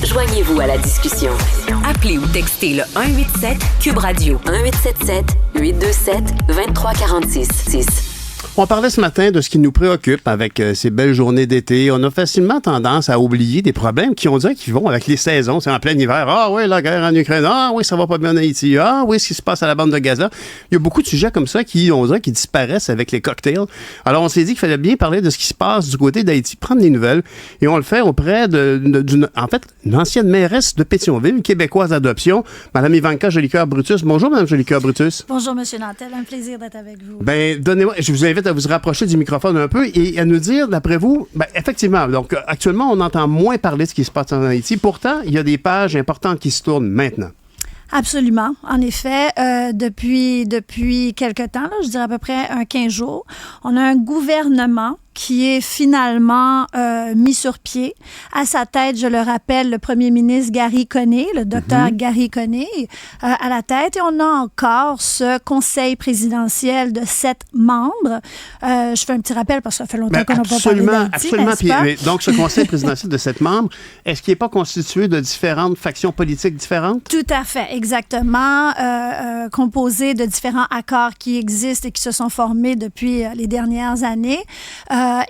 Joignez-vous à la discussion. Appelez ou textez le 187 Cube Radio 1877 827 2346. On parlait ce matin de ce qui nous préoccupe avec ces belles journées d'été. On a facilement tendance à oublier des problèmes qui, on dirait, qui vont avec les saisons. C'est en plein hiver. Ah oui, la guerre en Ukraine. Ah oui, ça va pas bien en Haïti. Ah oui, ce qui se passe à la bande de Gaza. Il y a beaucoup de sujets comme ça qui, on dirait, qui disparaissent avec les cocktails. Alors, on s'est dit qu'il fallait bien parler de ce qui se passe du côté d'Haïti, prendre des nouvelles. Et on le fait auprès d'une ancienne mairesse de Pétionville, une québécoise d'adoption, Mme Ivanka Jolicoeur-Brutus. Bonjour, Mme Jolicoeur-Brutus. Bonjour, M. Nantel. Un plaisir d'être avec vous. Ben, donnez-moi, je vous invite à vous rapprocher du microphone un peu et à nous dire, d'après vous, ben, effectivement, donc actuellement, on entend moins parler de ce qui se passe en Haïti. Pourtant, il y a des pages importantes qui se tournent maintenant. Absolument. En effet, depuis quelque temps, là, je dirais à peu près 15 jours, on a un gouvernement qui est finalement mis sur pied. À sa tête, je le rappelle, le premier ministre Gary Coney, le docteur Gary Coney, à la tête. Et on a encore ce conseil présidentiel de 7 membres. Je fais un petit rappel parce que ça fait longtemps qu'on n'a pas parlé d'Haïti, absolument. n'est-ce pas? Puis, donc, ce conseil présidentiel de 7 membres, est-ce qu'il n'est pas constitué de différentes factions politiques différentes? Tout à fait, exactement. Composé de différents accords qui existent et qui se sont formés depuis les dernières années.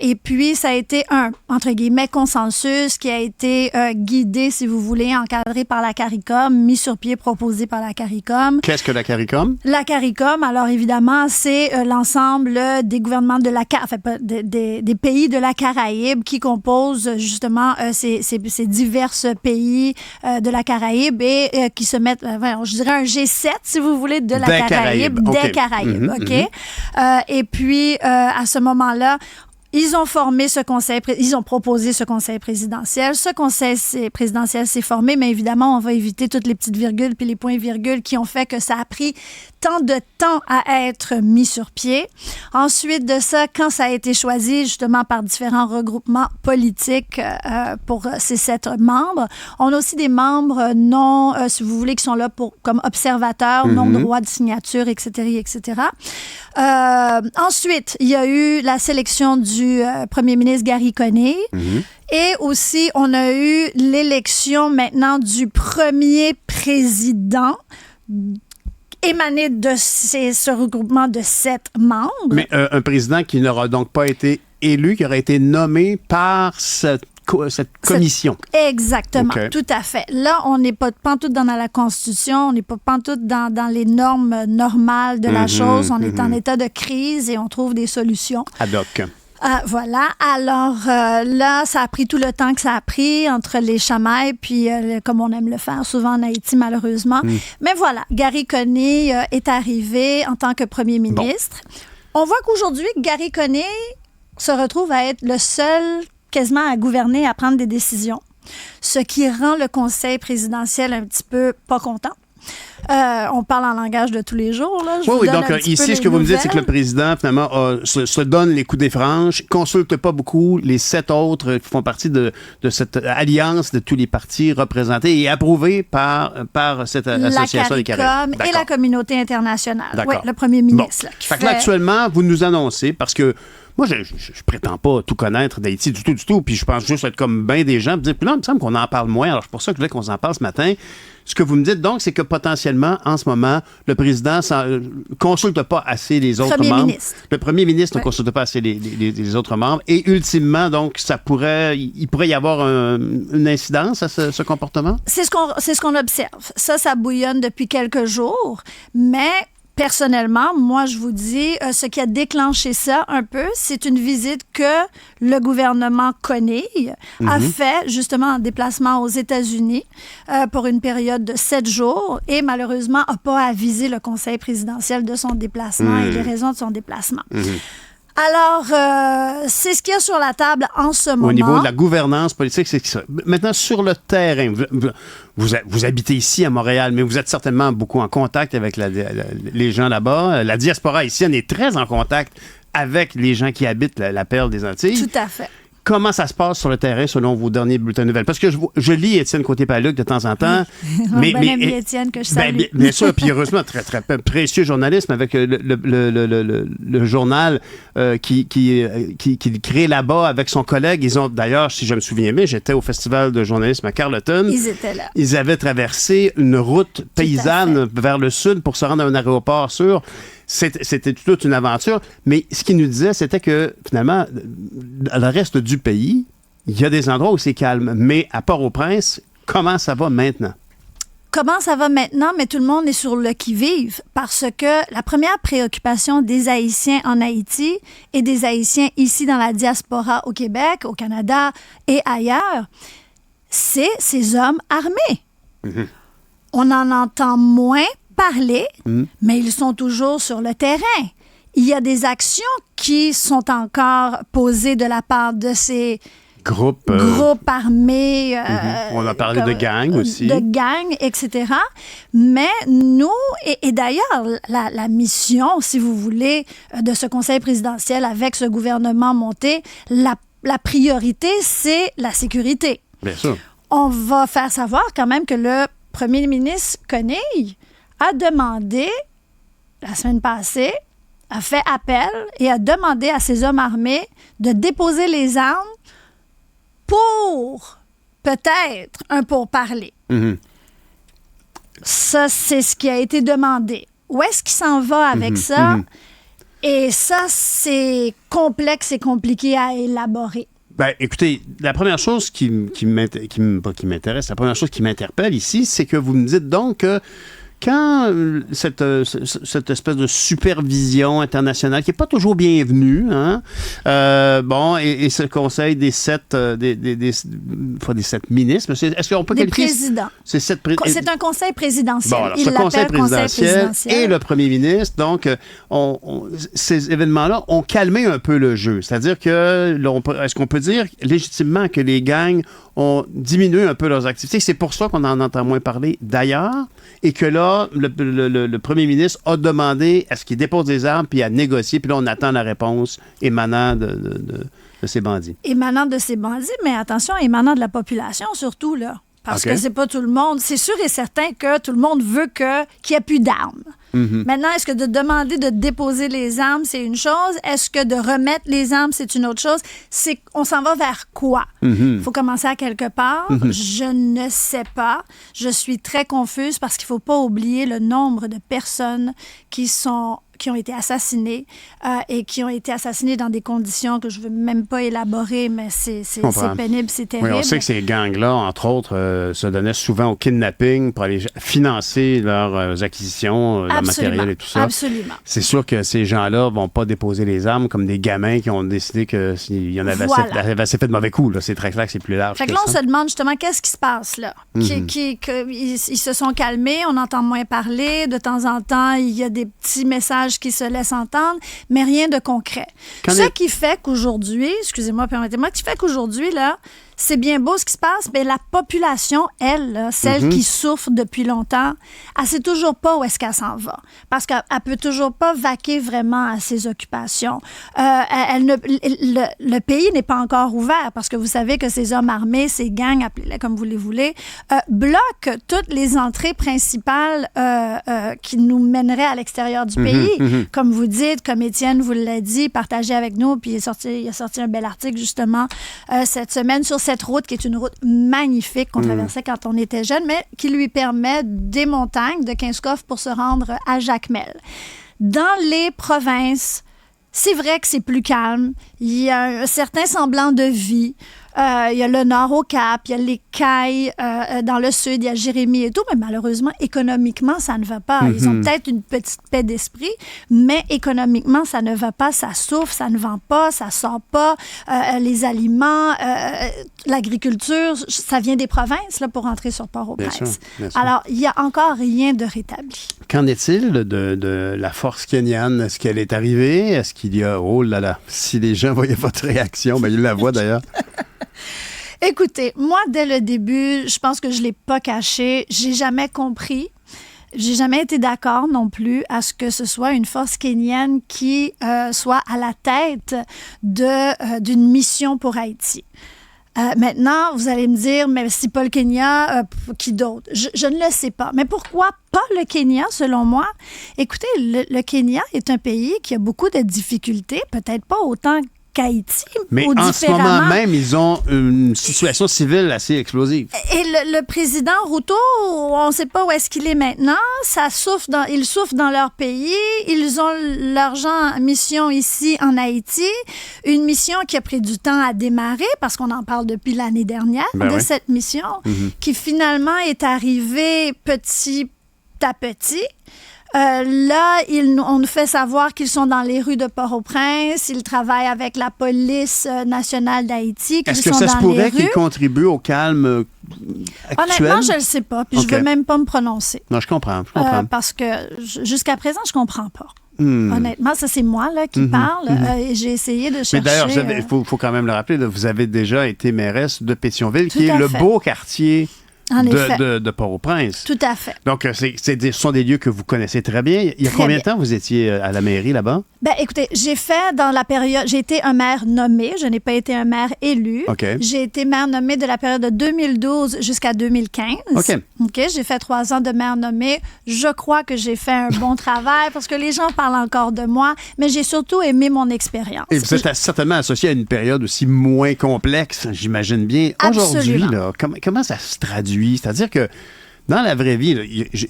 Et puis, ça a été un, entre guillemets, consensus qui a été guidé, si vous voulez, encadré par la CARICOM, mis sur pied, proposé par la CARICOM. Qu'est-ce que la CARICOM? La CARICOM, alors évidemment, c'est l'ensemble des gouvernements de des pays de la Caraïbe qui composent justement ces divers pays de la Caraïbe et qui se mettent, je dirais un G7, si vous voulez, de la Caraïbe, des Caraïbes. Et puis, à ce moment-là, ils ont formé ils ont proposé ce conseil présidentiel. Ce conseil présidentiel s'est formé, mais évidemment, on va éviter toutes les petites virgules puis les points-virgules qui ont fait que ça a pris tant de temps à être mis sur pied. Ensuite de ça, quand ça a été choisi justement par différents regroupements politiques pour ces 7 membres, on a aussi des membres non, si vous voulez, qui sont là comme observateurs, non droit de signature, etc., etc. Ensuite, il y a eu la sélection du premier ministre Gary Coney. Et aussi, on a eu l'élection maintenant du premier président émané de ce regroupement de 7 membres. Mais un président qui n'aura donc pas été élu, qui aura été nommé par cette commission. Exactement, tout à fait. Là, on n'est pas pantoute dans la Constitution, on n'est pas pantoute dans les normes normales de la chose. On est en état de crise et on trouve des solutions. Ad hoc. Voilà. Alors là, ça a pris tout le temps que ça a pris entre les chamailles, puis comme on aime le faire souvent en Haïti, malheureusement. Mais voilà, Gary Coney est arrivé en tant que premier ministre. Bon. On voit qu'aujourd'hui, Gary Coney se retrouve à être le seul quasiment à gouverner, à prendre des décisions, ce qui rend le conseil présidentiel un petit peu pas content. On parle en langage de tous les jours. Là. Oui, donc ici, ce que vous me dites, c'est que le président, finalement, se donne les coups des franches, consulte pas beaucoup les 7 autres qui font partie de cette alliance de tous les partis représentés et approuvés par cette association des Caraïbes. Et la communauté internationale. Oui, le premier ministre. Fait que là, actuellement, vous nous annoncez, parce que moi, je prétends pas tout connaître d'Haïti du tout, puis je pense juste être comme bien des gens, puis là, il me semble qu'on en parle moins, alors c'est pour ça que je voulais qu'on en parle ce matin. Ce que vous me dites donc, c'est que potentiellement, en ce moment, le président ne consulte pas assez les autres membres. Le premier ministre ne consulte pas assez les autres membres. Et ultimement, donc, il pourrait y avoir une incidence à ce comportement? C'est ce qu'on observe. Ça bouillonne depuis quelques jours, mais personnellement, moi, je vous dis, ce qui a déclenché ça un peu, c'est une visite que le gouvernement Coney a fait justement en déplacement aux États-Unis pour une période de 7 jours et malheureusement n'a pas avisé le conseil présidentiel de son déplacement et les raisons de son déplacement. Alors, c'est ce qu'il y a sur la table en ce moment. Au niveau de la gouvernance politique, c'est ça. Maintenant, sur le terrain, vous habitez ici à Montréal, mais vous êtes certainement beaucoup en contact avec les gens là-bas. La diaspora ici, on est très en contact avec les gens qui habitent la perle des Antilles. Tout à fait. Comment ça se passe sur le terrain selon vos derniers bulletins de nouvelles? Parce que je lis Étienne Côté-Paluc de temps en temps. Mais Étienne, que je salue. Bien sûr, puis heureusement, très, très précieux journalisme avec le journal qui crée là-bas avec son collègue. Ils ont, d'ailleurs, si je me souviens bien, j'étais au Festival de journalisme à Carleton. Ils étaient là. Ils avaient traversé une route paysanne vers le sud pour se rendre à un aéroport sûr. C'était toute une aventure. Mais ce qu'il nous disait, c'était que, finalement, dans le reste du pays, il y a des endroits où c'est calme. Mais à Port-au-Prince, comment ça va maintenant? Comment ça va maintenant, mais tout le monde est sur le qui-vive parce que la première préoccupation des Haïtiens en Haïti et des Haïtiens ici dans la diaspora au Québec, au Canada et ailleurs, c'est ces hommes armés. Mm-hmm. On en entend moins parler, mais ils sont toujours sur le terrain. Il y a des actions qui sont encore posées de la part de ces groupes armés. On a parlé de gangs aussi. De gangs, etc. Mais nous, et d'ailleurs, la mission, si vous voulez, de ce conseil présidentiel avec ce gouvernement monté, la priorité, c'est la sécurité. Bien sûr. On va faire savoir quand même que le premier ministre Koenig a demandé, la semaine passée, a fait appel et a demandé à ces hommes armés de déposer les armes pour peut-être un pourparler. Mm-hmm. Ça, c'est ce qui a été demandé. Où est-ce qu'il s'en va avec ça? Mm-hmm. Et ça, c'est complexe et compliqué à élaborer. Ben, écoutez, la première chose qui m'intéresse, la première chose qui m'interpelle ici, c'est que vous me dites donc que quand cette espèce de supervision internationale, qui n'est pas toujours bienvenue, hein, et ce conseil des sept ministres, est-ce qu'on peut qualifier... Des présidents. C'est un conseil présidentiel. Bon, alors, ce conseil présidentiel et le premier ministre, donc, ces événements-là ont calmé un peu le jeu. C'est-à-dire que, est-ce qu'on peut dire légitimement que les gangs ont diminué un peu leurs activités? C'est pour ça qu'on en entend moins parler d'ailleurs, et que là, le premier ministre a demandé à ce qu'il dépose des armes puis à négocier, puis là, on attend la réponse émanant de ces bandits. Émanant de ces bandits, mais attention, émanant de la population surtout, là. Parce que c'est pas tout le monde. C'est sûr et certain que tout le monde veut qu'il n'y ait plus d'armes. Mm-hmm. Maintenant, est-ce que de demander de déposer les armes, c'est une chose? Est-ce que de remettre les armes, c'est une autre chose? On s'en va vers quoi? Il faut commencer à quelque part. Je ne sais pas. Je suis très confuse parce qu'il ne faut pas oublier le nombre de personnes qui ont été assassinés et qui ont été assassinés dans des conditions que je ne veux même pas élaborer, mais c'est pénible, c'est terrible. Oui, on sait que ces gangs-là, entre autres, se donnaient souvent au kidnapping pour aller financer leurs acquisitions, leur matériel et tout ça. Absolument. C'est sûr que ces gens-là ne vont pas déposer les armes comme des gamins qui ont décidé qu'il y en avait assez fait de mauvais coups. Là. C'est très clair que c'est plus large. Fait que là, on se demande justement qu'est-ce qui se passe là. Ils se sont calmés, on entend moins parler. De temps en temps, il y a des petits messages qui se laissent entendre, mais rien de concret. Qui fait qu'aujourd'hui, excusez-moi, permettez-moi, qui fait qu'aujourd'hui, là, c'est bien beau ce qui se passe, mais la population, elle, là, celle qui souffre depuis longtemps, elle ne sait toujours pas où est-ce qu'elle s'en va. Parce qu'elle ne peut toujours pas vaquer vraiment à ses occupations. Le pays n'est pas encore ouvert parce que vous savez que ces hommes armés, ces gangs, appelez-les comme vous les voulez, bloquent toutes les entrées principales qui nous mèneraient à l'extérieur du pays. Comme vous dites, comme Étienne vous l'a dit, partagez avec nous, puis il a sorti un bel article justement cette semaine sur cette route qui est une route magnifique qu'on traversait quand on était jeune, mais qui lui permet des montagnes de Kingscoff pour se rendre à Jacmel. Dans les provinces, c'est vrai que c'est plus calme. Il y a un certain semblant de vie. Il y a le nord au Cap, il y a les Cailles dans le sud, il y a Jérémie et tout, mais malheureusement, économiquement, ça ne va pas. Ils ont peut-être une petite paix d'esprit, mais économiquement, ça ne va pas, ça souffre, ça ne vend pas, ça sort pas. Les aliments, l'agriculture, ça vient des provinces là, pour rentrer sur Port-au-Prince. Bien sûr. Alors, il n'y a encore rien de rétabli. Qu'en est-il de la force kenyane? Est-ce qu'elle est arrivée? Est-ce qu'il y a... Oh là là, si les gens voyaient votre réaction, ben ils la voient d'ailleurs. Écoutez, moi, dès le début, je pense que je ne l'ai pas caché. J'ai jamais compris j'ai jamais été d'accord non plus à ce que ce soit une force kenyane qui soit à la tête d'une mission pour Haïti. Maintenant, vous allez me dire, mais si pas le Kenya, qui d'autre? Je ne le sais pas. Mais pourquoi pas le Kenya, selon moi? Écoutez, le Kenya est un pays qui a beaucoup de difficultés, peut-être pas autant qu'Haïti. Mais en ce moment même, ils ont une situation civile assez explosive. Et le président Ruto, on ne sait pas où est-ce qu'il est maintenant. Ils souffrent dans leur pays. Ils ont leur mission ici en Haïti. Une mission qui a pris du temps à démarrer parce qu'on en parle depuis l'année dernière cette mission qui finalement est arrivée petit à petit. Là, on nous fait savoir qu'ils sont dans les rues de Port-au-Prince, ils travaillent avec la police nationale d'Haïti, qu'ils sont dans les rues. Est-ce que ça se pourrait qu'ils contribuent au calme actuel? Honnêtement, je ne le sais pas, puis je ne veux même pas me prononcer. Non, je comprends. Parce que jusqu'à présent, je ne comprends pas. Honnêtement, ça, c'est moi là, qui parle. Et j'ai essayé de chercher... Mais d'ailleurs, il faut quand même le rappeler, là, vous avez déjà été mairesse de Pétionville, qui est le beau quartier... De Port-au-Prince. Tout à fait. Donc, ce sont des lieux que vous connaissez très bien. Il y a combien de temps vous étiez à la mairie là-bas? Bien, écoutez, j'ai été un maire nommé. Je n'ai pas été un maire élu. Okay. J'ai été maire nommé de la période de 2012 jusqu'à 2015. OK. J'ai fait 3 ans de maire nommé. Je crois que j'ai fait un bon travail parce que les gens parlent encore de moi, mais j'ai surtout aimé mon expérience. Et vous êtes certainement associé à une période aussi moins complexe, j'imagine bien. Aujourd'hui, là, comment ça se traduit? C'est-à-dire que dans la vraie vie, là,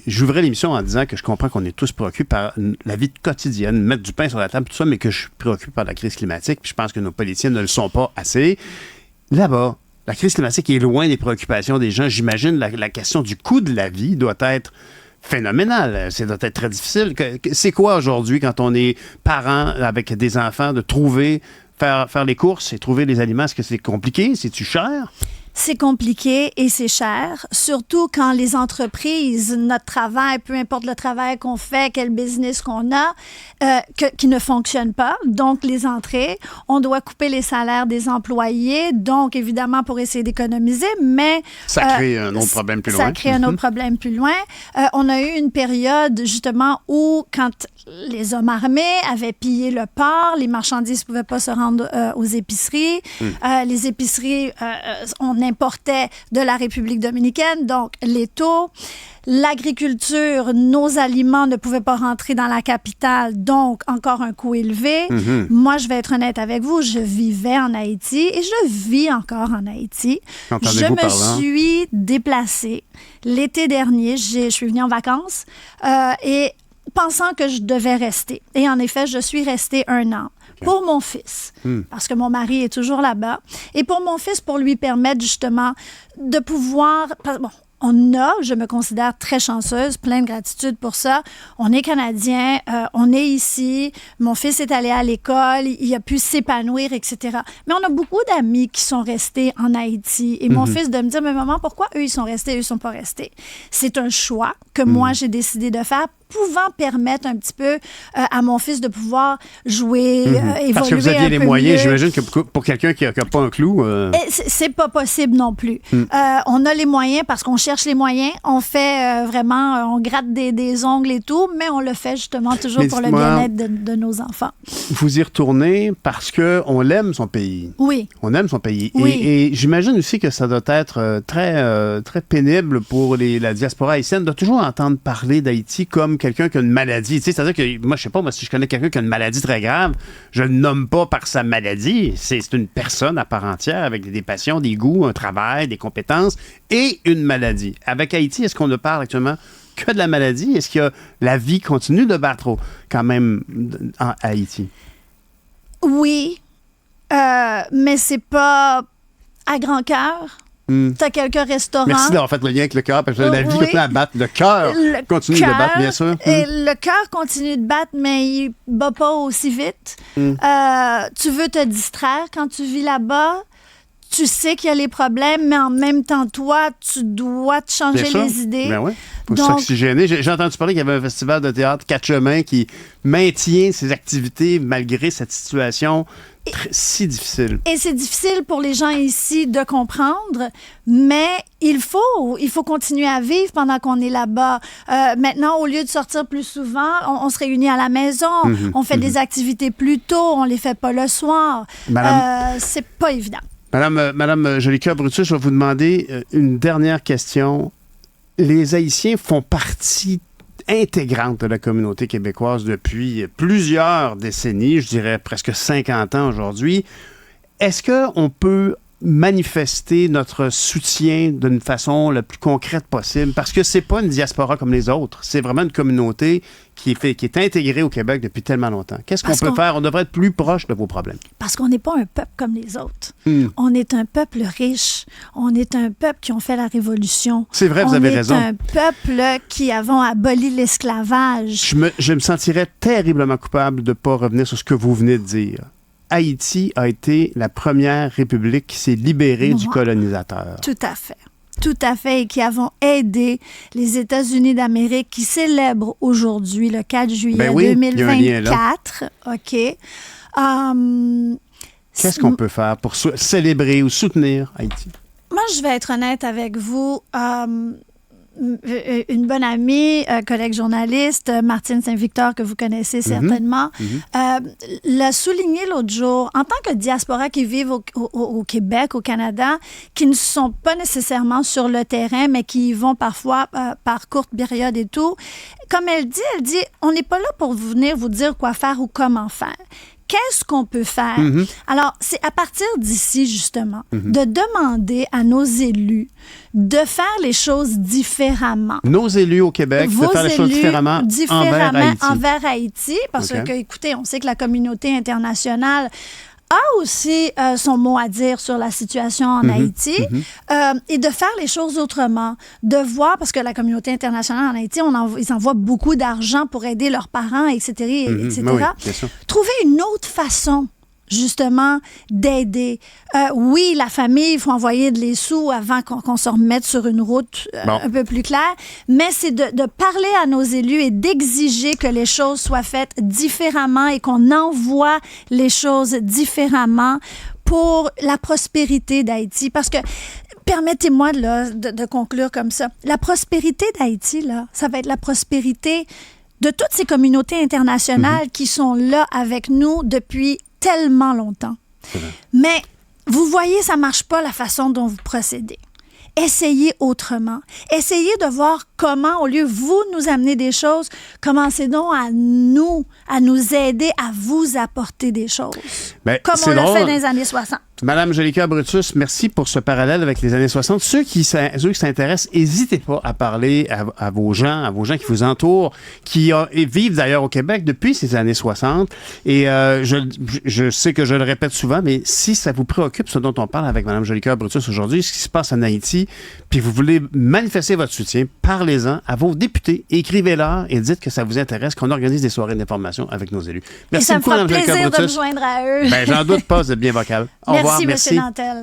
j'ouvrais l'émission en disant que je comprends qu'on est tous préoccupés par la vie quotidienne, mettre du pain sur la table, tout ça, mais que je suis préoccupé par la crise climatique. Puis je pense que nos politiciens ne le sont pas assez. Là-bas, la crise climatique est loin des préoccupations des gens. J'imagine la question du coût de la vie doit être phénoménale. Ça doit être très difficile. C'est quoi aujourd'hui, quand on est parent avec des enfants, de faire les courses et trouver les aliments? Est-ce que c'est compliqué? C'est-tu cher? C'est compliqué et c'est cher, surtout quand les entreprises, notre travail, peu importe le travail qu'on fait, quel business qu'on a, qui ne fonctionne pas. Donc, les entrées, on doit couper les salaires des employés, donc évidemment pour essayer d'économiser, mais... Ça crée un autre problème plus loin. Ça crée un autre problème plus loin. On a eu une période, justement, où quand les hommes armés avaient pillé le port, les marchandises ne pouvaient pas se rendre aux épiceries. Les épiceries, on importait de la République dominicaine, donc les taux. L'agriculture, nos aliments ne pouvaient pas rentrer dans la capitale, donc encore un coût élevé. Moi, je vais être honnête avec vous, je vivais en Haïti et je vis encore en Haïti. Je me suis déplacée l'été dernier, je suis venue en vacances et pensant que je devais rester. Et en effet, je suis restée 1 an. Pour mon fils, parce que mon mari est toujours là-bas. Et pour mon fils, pour lui permettre justement de pouvoir... Bon, je me considère très chanceuse, plein de gratitude pour ça. On est Canadiens, on est ici, mon fils est allé à l'école, il a pu s'épanouir, etc. Mais on a beaucoup d'amis qui sont restés en Haïti. Et mon fils de me dire, mais maman, pourquoi eux, ils sont restés, eux, ils sont pas restés? C'est un choix que moi, j'ai décidé de faire, pouvant permettre un petit peu à mon fils de pouvoir jouer, évoluer. Parce que vous aviez les moyens, j'imagine que pour quelqu'un qui n'a pas un clou... C'est pas possible non plus. On a les moyens parce qu'on cherche les moyens. On fait vraiment, on gratte des ongles et tout, mais on le fait justement toujours pour le bien-être de nos enfants. Vous y retournez parce qu'on l'aime, son pays. Oui. On aime son pays. Oui. Et j'imagine aussi que ça doit être très pénible pour la diaspora haïtienne de toujours entendre parler d'Haïti comme quelqu'un qui a une maladie. Tu sais, c'est-à-dire que moi, je sais pas, si je connais quelqu'un qui a une maladie très grave, je le nomme pas par sa maladie. C'est une personne à part entière avec des passions, des goûts, un travail, des compétences et une maladie. Avec Haïti, est-ce qu'on ne parle actuellement que de la maladie? Est-ce que la vie continue de battre quand même en Haïti? Oui, mais c'est pas à grand cœur. T'as quelques restaurants. Merci d'avoir fait le lien avec le cœur, parce que la vie continue à battre. Le cœur continue de battre, bien sûr. Et le cœur continue de battre, mais il bat pas aussi vite. Tu veux te distraire quand tu vis là-bas. Tu sais qu'il y a les problèmes, mais en même temps, toi, tu dois te changer les idées. Ben oui, faut s'oxygéner. J'ai entendu parler qu'il y avait un festival de théâtre 4 chemins qui maintient ses activités malgré cette situation si difficile. Et c'est difficile pour les gens ici de comprendre, mais il faut continuer à vivre pendant qu'on est là-bas. Maintenant, au lieu de sortir plus souvent, on se réunit à la maison, on fait des activités plus tôt, on les fait pas le soir. C'est pas évident. Madame Jolicoeur Brutus, je vais vous demander une dernière question. Les Haïtiens font partie intégrante de la communauté québécoise depuis plusieurs décennies, je dirais presque 50 ans aujourd'hui. Est-ce qu'on peut manifester notre soutien d'une façon la plus concrète possible? Parce que c'est pas une diaspora comme les autres. C'est vraiment une communauté qui est intégrée au Québec depuis tellement longtemps. Qu'est-ce qu'on peut faire? On devrait être plus proche de vos problèmes. Parce qu'on n'est pas un peuple comme les autres. On est un peuple riche. On est un peuple qui ont fait la Révolution. C'est vrai, vous avez raison. On est un peuple qui avons aboli l'esclavage. Je me sentirais terriblement coupable de ne pas revenir sur ce que vous venez de dire. Haïti a été la première république qui s'est libérée du colonisateur. Tout à fait. Tout à fait, et qui avons aidé les États-Unis d'Amérique qui célèbrent aujourd'hui, le 4 juillet 2024. OK. Qu'est-ce qu'on peut faire pour célébrer ou soutenir Haïti? Moi, je vais être honnête avec vous. Une une collègue journaliste, Martine Saint-Victor, que vous connaissez certainement, l'a souligné l'autre jour. En tant que diaspora qui vivent au Québec, au Canada, qui ne sont pas nécessairement sur le terrain, mais qui y vont parfois par courte période et tout, comme elle dit, on n'est pas là pour venir vous dire quoi faire ou comment faire. Qu'est-ce qu'on peut faire? Alors, c'est à partir d'ici, justement, de demander à nos élus de faire les choses différemment. Nos élus au Québec, de faire les choses différemment envers Haïti. Parce que, écoutez, on sait que la communauté internationale a aussi son mot à dire sur la situation en Haïti et de faire les choses autrement, de voir, parce que la communauté internationale en Haïti, ils envoient beaucoup d'argent pour aider leurs parents, etc. Trouver une autre façon justement d'aider. Oui, la famille, il faut envoyer les sous avant qu'on se remette sur une route un peu plus claire, mais c'est de parler à nos élus et d'exiger que les choses soient faites différemment et qu'on envoie les choses différemment pour la prospérité d'Haïti. Parce que, permettez-moi de conclure comme ça, la prospérité d'Haïti, là, ça va être la prospérité de toutes ces communautés internationales qui sont là avec nous depuis tellement longtemps. Mais vous voyez, ça ne marche pas la façon dont vous procédez. Essayez autrement. Essayez de voir comment, au lieu de vous nous amener des choses, commencez donc à nous aider à vous apporter des choses. Comme on l'a fait dans les années 60. Madame Jolicoeur Brutus, merci pour ce parallèle avec les années 60. Ceux qui s'intéressent, n'hésitez pas à parler à vos gens qui vous entourent, qui vivent d'ailleurs au Québec depuis ces années 60. Et je sais que je le répète souvent, mais si ça vous préoccupe, ce dont on parle avec Madame Jolicoeur Brutus aujourd'hui, ce qui se passe en Haïti, puis vous voulez manifester votre soutien, parlez-en à vos députés, écrivez-leur et dites que ça vous intéresse, qu'on organise des soirées d'information avec nos élus. Merci beaucoup, Madame Jolicoeur Brutus. Ça me fera plaisir de me joindre à eux. J'en doute pas, vous êtes bien vocale. Au revoir, merci. Nantel.